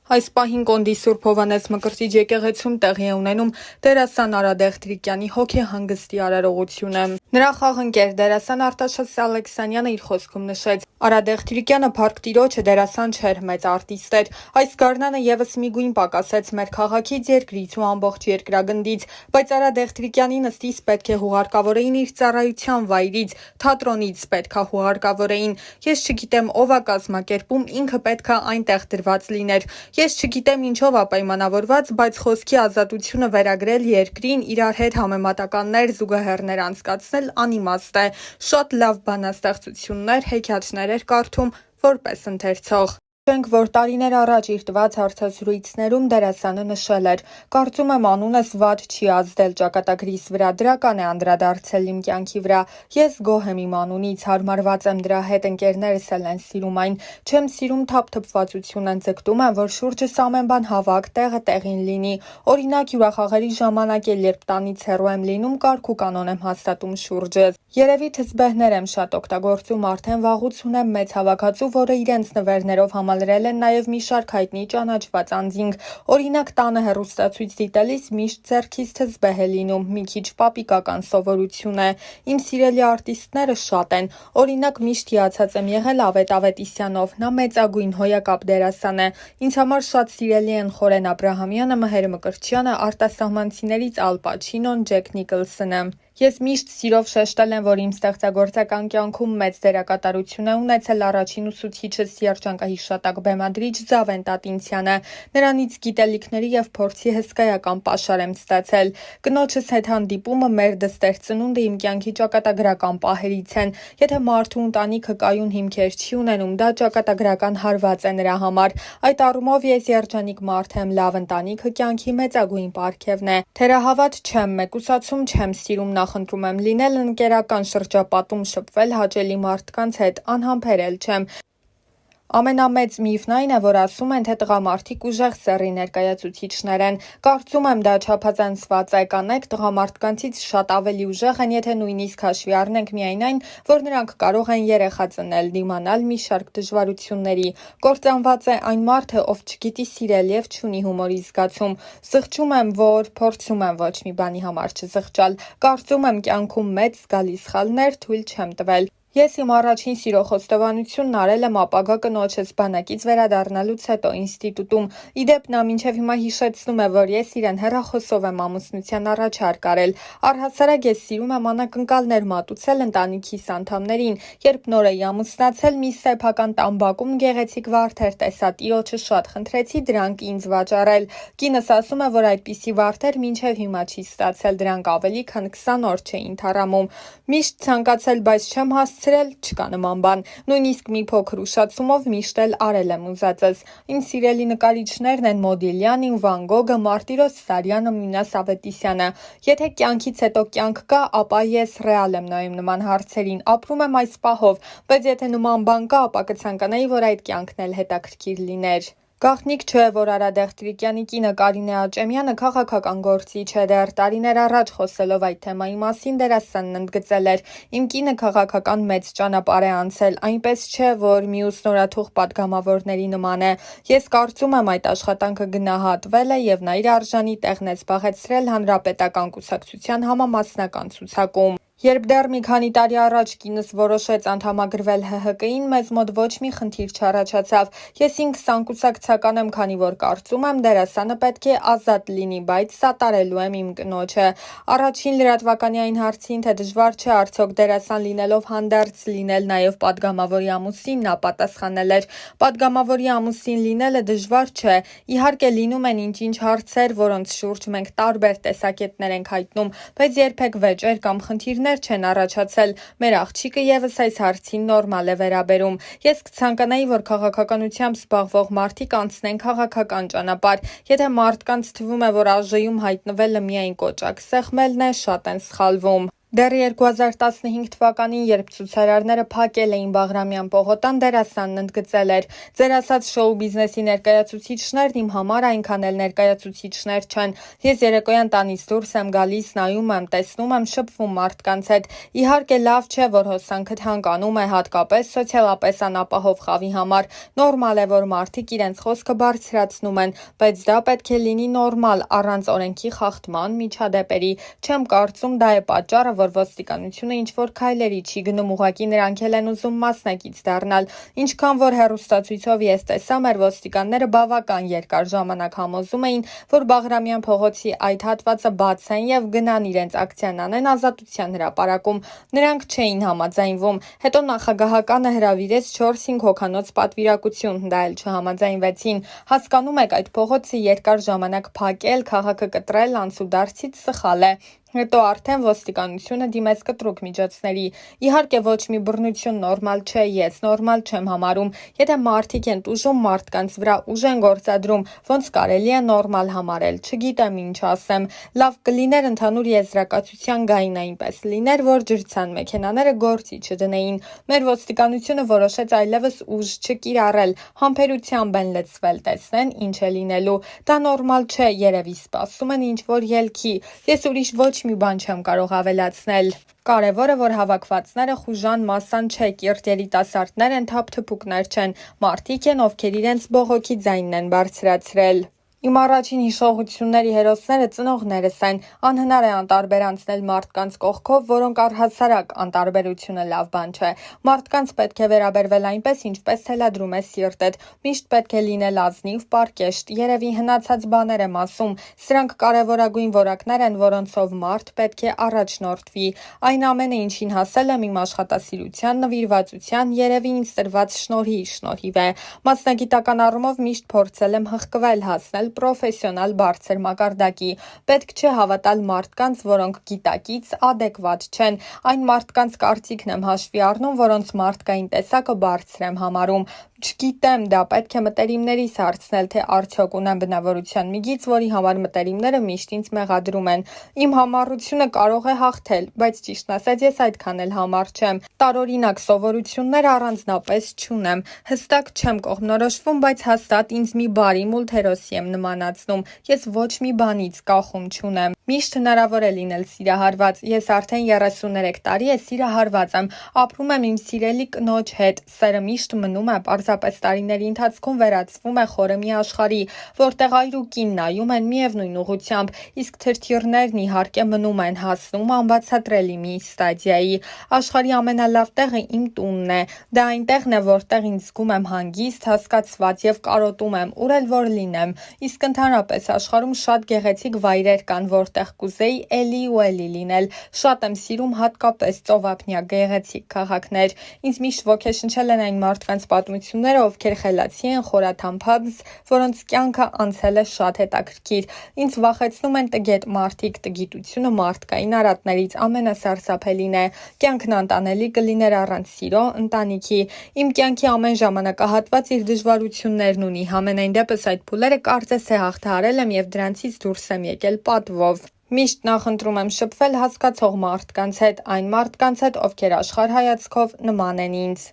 Այս պահին Կոնդի Սուրբ Հովհաննես Մկրտիչ եկեղեցում տեղի է ունենում դերասան Արա Դեղտրիկյանի հոգեհանգստի արարողությունը։ Նրա խաղընկեր դերասան Արտաշես Ալեքսանյանը իր խոսքում նշեց. Արա Դեղտրիկյանը փառք Տիրոջը դերասան չէր, մեծ արտիստ էր։ Այս գարնանը եւս մի գույն պակասեց մեր քաղաքից, երկրից ու ամբողջ երկրագնդից, բայց Արա Դեղտրիկյանին ըստիս պետք է հուղարկավորեին իր ծառայության վայրից, թատրոնից պետք է հուղարկավորեին։ Ես չգիտեմ ով է կազմակերպում, ինքը պետք է այնտեղ դրված լիներ։ Ես չգիտեմ ինչով է պայմանավորված, բայց խոսքի ազատությունը վերագրել երկրին, իրար հետ համեմատականներ, զուգահեռներ անցկացնել անիմաստ է։ Շատ լավ բանաստեղծություններ, հեքիաթներ էր կարդում որպես ընթերցող։ Ենք, որ տարիներ առաջ իր տված հարցազրույցներում դերասանը նշել էր. կարծում եմ անունս վատ չի ազդել ճակատագրիս վրա, դրական է անդրադարձել իմ կյանքի վրա։ Ես գոհ եմ իմ անունից, հարմարված եմ դրա հետ, ընկերներս էլ են սիրում այն։ Չեմ սիրում թափթփվածություն են ձգտում եմ, որ շուրջս ամեն բան հավաք, տեղը տեղին լինի։ Օրինակ հյուրախաղերի ժամանակ էլ երբ տանից հեռու եմ լինում, կարգ ու կանոն եմ հաստատում շուրջս։ Երևի թզբեհներ եմ շատ օգտագործում, արդեն վաղուց ունեմ մեծ հավաքածու, որը իրենց նվերներով համալրել են նաև մի շարք հայտնի ճանաչված անձինք։ Օրինակ տանը հեռուստացույց դիտելիս միշտ ձեռքից թզբեհ է լինում, մի քիչ պապիկական սովորություն է։ Իմ սիրելի արտիստները շատ են։ Օրինակ միշտ հիացած եմ եղել Ավետ Ավետիսյանով, նա մեծագույն հոյակապ դերասան է։ Ինձ համար շատ սիրելի են Խորեն Աբրահամյանը, Մհեր Մկրտչյանը, արտասահմանցիներից Ալ Պաչինոն, Ջեք Նիկոլսոնը։ Ես միշտ սիրով շեշտել եմ, որ իմ ստեղծագործական կյանքում մեծ դերակատարություն է ունեցել առաջին ուսուցիչս երջանկահիշատակ բեմադրիչ Զավեն Տատինցյանը։ Նրանից գիտելիքների եւ փորձի հսկայական պաշար եմ ստացել։ Կնոջս հետ հանդիպումը մեր դստեր ծնունդը իմ կյանքի ճակատագրական պահերից են։ Եթե մարդու ընտանիքը կայուն հիմքեր չի ունենում, դա ճակատագրական հարված է նրա համար։ Այդ առումով ես երջանիկ մարդ եմ, լավ ընտանիքը կյանքի մեծագույն պարգևն է։ Թերահավատ չեմ, մեկուսացում չեմ սիրում, նախընտրում եմ լինել ընկերական շրջապատում, շփվել հաճելի մարդկանց հետ, անհամբերել չեմ։ Ամենամեծ միֆն այն է, որ ասում են, թե տղամարդիկ ուժեղ սեռի ներկայացուցիչներ են։ Կարծում եմ դա չափազանցված է, կանայք տղամարդկանցից շատ ավելի ուժեղ են, եթե նույնիսկ հաշվի առնենք միայն այն, որ նրանք կարող են երեխա ծնել, դիմանալ մի շարք դժվարությունների։ Կործանված է այն մարդը, ով չգիտի սիրել եւ չունի հումորի զգացում։ Զղջում եմ, որ փորձում եմ ոչ մի բանի համար չզղջալ։ Կարծում եմ կյանքում մեծ զգալի սխալներ թույլ չեմ տվել։ Ես իմ առաջին սիրո խոստովանությունն արել եմ ապագա կնոջս բանակից վերադառնալուց հետո ինստիտուտում։ Իդեպ նա մինչև հիմա հիշեցնում է, որ ես իրեն հեռախոսով եմ ամուսնության առաջարկ արել։ Առհասարակ ես սիրում եմ անակնկալներ մատուցել ընտանիքիս անդամներին։ Երբ նոր էի ամուսնացել, մի սեփական տամբակում գեղեցիկ վարդեր տեսա, տիրոջը շատ խնդրեցի դրանք ինձ վաճառել։ Կինս ասում է, որ այդպիսի վարդեր մինչև հիմա չի ստացել, դրանք ավելի քան 20 օր չէին թառամում։ Միշտ ցանկացել, բայց չեմ հասցրել, չկա նման բան։ Նույնիսկ մի փոքր ուշացումով միշտ էլ արել եմ ուզածս։ Իմ սիրելի նկարիչներն են Մոդիլյանին, Վան Գոգը, Մարտիրոս Սարյանը, Մինաս Ավետիսյանը։ Եթե կյանքից հետո կյանք կա, ապա ես ռեալ եմ նայում նման հարցերին, ապրում եմ այս պահով, բայց եթե նման բան կա, ապա կցանկանայի, որ այդ կյանքն էլ հետաքրքիր լիներ։ Գաղտնիք չէ, որ Արա Դեղտրիկյանի կինը Կարինե Աճեմյանը քաղաքական գործիչ է, դեռ տարիներ առաջ խոսելով այդ թեմայի մասին դերասանն ընդգծել էր. Իմ կինը քաղաքական մեծ ճանապարհ է անցել, այնպես չէ, որ մյուս նորաթուխ պատգամավորների նման է։ Ես կարծում եմ այդ աշխատանքը գնահատվել է եւ նա իր արժանի տեղն է զբաղեցրել հանրապետական կուսակցության համամասնական ցուցակում։ Երբ դեռ մի քանի տարի առաջ կինս որոշեց անդամագրվել ՀՀԿ-ին, մեզ մոտ ոչ մի խնդիր չառաջացավ։ Ես ինքս անկուսակցական եմ, քանի որ կարծում եմ դերասանը պետք է ազատ լինի, բայց սատարելու եմ իմ կնոջը։ Առաջին լրատվականի այն հարցին, թե դժվար չէ արդյոք դերասան լինելով հանդերձ լինել նաև պատգամավորի ամուսին, նա պատասխանել էր. պատգամավորի ամուսին լինելը դժվար չէ։ Իհարկե լինում են ինչ-ինչ հարցեր, որոնց շուրջ մենք տարբեր տեսակետներ ենք հայտնում, բայց երբեք վեճեր կամ խնդիրներ չեն առաջացել։ Մեր աղջիկը եւս այս հարցին նորմալ է վերաբերում։ Ես կցանկանայի, որ քաղաքականությամբ զբաղվող մարդիկ անցնեն քաղաքական ճանապարհ։ Եթե մարդկանց թվում է, որ ԱԺ-ում հայտնվելը միայն կոճակ սեղմելն է, շատ են սխալվում։ Դեռ 2015 թվականին, երբ ցուցարարները փակել էին Բաղրամյան պողոտան, դերասանն ընդգծել էր. «Ձեր ասած շոու բիզնեսի ներկայացուցիչներն իմ համար այնքան էլ ներկայացուցիչներ չեն։ Ես երեկոյան տանից դուրս եմ գալիս, նայում եմ, տեսնում եմ, շփվում մարդկանց հետ։ Իհարկե լավ չէ, որ հոսանքը թանկանում է, հատկապես սոցիալապես անապահով խավի համար։ Նորմալ է, որ մարդիկ իրենց խոսքը բարձրացնում են, բայց դա պետք է լինի նորմալ, առանց օրենքի խախտման, միջադեպերի։ Չեմ կարծում դա է պատճառը, որ ոստիկանությունը ինչ-որ քայլերի չի գնում, ուղղակի նրանք էլ են ուզում մասնակից դառնալ։ Ինչքան որ հեռուստացույցով ես տեսա, մեր ոստիկանները բավական երկար ժամանակ համոզում էին, որ Բաղրամյան փողոցի այդ հատվածը բացեն եւ գնան իրենց ակցիան անեն Ազատության հրապարակում։ Նրանք չէին համաձայնվում։ Հետո նախագահականը հրավիրեց 4-5 հոգանոց պատվիրակություն, դա էլ չհամաձայնվեցին։ Հասկանում եք, այդ փողոցը երկար ժամանակ փակել, քաղաքը կտրել անցուդարձից սխալ է։ Հետո արդեն ոստիկանությունը դիմեց կտրուկ միջոցների։ Իհարկե ոչ մի բռնություն նորմալ չէ, ես նորմալ չեմ համարում։ Եթե մարդիկ են տուժում մարդկանց վրա, ուժ են գործադրում, ոնց կարելի է նորմալ համարել, չգիտեմ ինչ ասեմ։ Լավ կլիներ ընդհանուր եզրակացության գային այնպես լիներ, որ ջրցան մեքենաները գործի չդնեին։ Մեր ոստիկանությունը որոշեց այլևս ուժ չկիրառել, համբերությամբ են լցվել, տեսնեն ինչ է լինելու։ Դա նորմալ չէ, երևի սպասում են ինչ-որ ելքի։ Ես ուրիշ ոչ մի բան չեմ կարող ավելացնել։ Կարևորը, որ հավաքվածները խուժան մասսան չէ, կիրթ երիտասարդներ են, թափթփուկներ չեն, մարդիկ են, ովքեր իրենց բողոքի ձայնն են բարձրացրել։ Իմ առաջին հիշողությունների հերոսները ծնողներս են։ Անհնար է անտարբեր անցնել մարդկանց կողքով, որոնք առհասարակ անտարբերությունը լավ բան չէ։ Մարդկանց պետք է վերաբերվել այնպես, ինչպես թելադրում է սիրտդ։ Միշտ պետք է լինել ազնիվ, պարկեշտ։ Երևի հնացած բաներ եմ ասում։ Սրանք կարևորագույն որակներ են, որոնցով մարդ պետք է առաջնորդվի։ Այն ամենը, ինչին հասել եմ իմ աշխատասիրության, նվիրվածության, երևի ինձ տրված շնորհի շնորհիվ է։ Մասնագիտական առումով միշտ փորձել եմ հղկվել, հասնել պրոֆեսիոնալ բարձր մակարդակի։ Պետք չէ հավատալ մարդկանց, որոնք գիտակից adekvat չեն։ Այն մարդկանց կարծիքն եմ հաշվի առնում, որոնց մարդկային տեսակը բարձր եմ համարում։ Չգիտեմ, դա պետք է մտերիմներիս հարցնել, թե արդյոք ունեմ բնավորության մի գիծ, որի համար մտերիմները միշտ ինձ մեղադրում են։ Իմ համառությունը կարող է հաղթել, բայց ճիշտն ասած ես այդքան էլ համառ չեմ։ Տարօրինակ սովորություններ առանձնապես չունեմ։ Հստակ չեմ կողմնորոշվում, բայց հաստատ ինձ մի բարի մուլթերոսի եմ նմանացնում։ Ես ոչ մի բանից կախում չունեմ։ Միշտ հնարավոր է լինել սիրահարված։ Ես արդեն 33 տարի է սիրահարված եմ, ապրում եմ իմ սիրելի կնոջ հետ։ Սերը միշտ մնում է, պարզապես տարիների ընթացքում վերածվում է խորը մի աշխարհի, որտեղ այր ու կին նայում են միևնույն ուղղությամբ, իսկ թրթիռներն իհարկե մնում են, հասնում անբացատրելի մի ստադիայի։ Աշխարհի ամենալավ տեղը իմ տունն է։ Դա այն տեղն է, որտեղ ինձ զգում եմ հանգիստ, հասկացված եւ կարոտում եմ, ուր էլ որ լինեմ։ Իսկ ընդհանրապես աշխարհում շատ գեղեցիկ վայրեր կան, որտեղ կուզեի էլի ու էլի լինել։ Շատ եմ սիրում հատկապես ծովափնյա գեղեցիկ քաղաքներ։ Ինձ միշտ ոգեշնչել են այն մարդկանց պատմությունները, ովքեր խելացի են, խորաթափանց, որոնց կյանքը անցել է շատ հետաքրքիր։ Ինձ վախեցնում են տգետ մարդիկ, տգիտությունը մարդկային արատներից ամենասարսափելին է։ Կյանքն անտանելի կլիներ առանց սիրո, ընտանիքի։ Իմ կյանքի ամեն ժամանակահատված իր դժվարություններն ունի։ Համենայն դեպս այդ փուլերը կարծես թե հաղթահարել եմ եւ դրանցից դուրս եմ եկել պատվով։ Միշտ նախընտրում եմ շփվել հասկացող մարդկանց հետ, այն մարդկանց հետ, ովքեր աշխարհայացքով նման են ինձ։